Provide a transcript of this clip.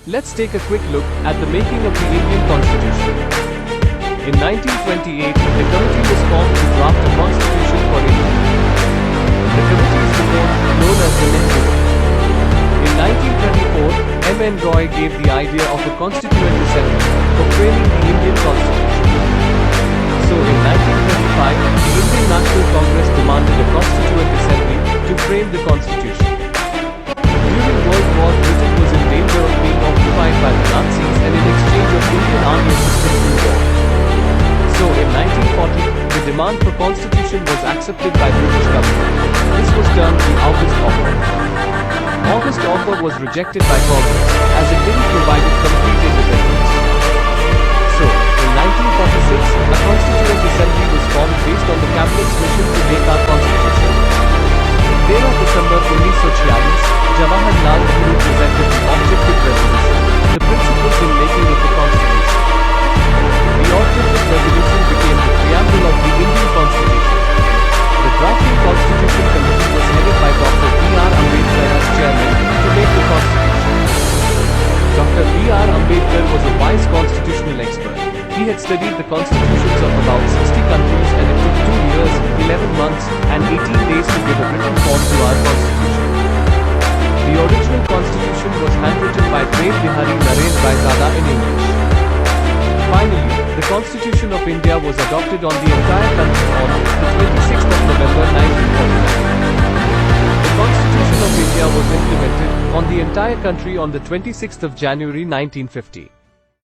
Let's take a quick look at the making of the Indian Constitution. In 1928, a committee was formed to draft a constitution for India. The committee is known as the Nehru Report. In 1934, M.N. Roy gave the idea of a Constituent Assembly for framing the Indian Constitution. So in 1935, the Indian National Congress demanded a Constituent Assembly to frame the Constitution. During World War, Britain was in danger of being occupied by the Nazis, and in exchange of Indian army assistance in war. So in 1940, the demand for constitution was accepted by British government. This was termed the August Offer. August Offer was rejected by Congress, as it didn't provide complete independence. So, in 1946, a Constituent Assembly was formed based on the Cabinet's mission to make our constitution. 13 December 1946, Jawaharlal Nehru presented the objective resolution, the principles in making of the constitution. The objective resolution became the preamble of the Indian Constitution. The drafting Constitution Committee was headed by Dr. B.R. Ambedkar as chairman to make the constitution. Dr. B.R. Ambedkar was a wise constitutional expert. He had studied the constitutions of about 60 countries, and it took 2 years, 11 months, and 18 days to give a written form to our constitution. The original constitution was handwritten by Prem Behari Narain Raizada in English. Finally, the Constitution of India was adopted on the entire country on the 26th of November 1949. The Constitution of India was implemented on the entire country on the 26th of January 1950.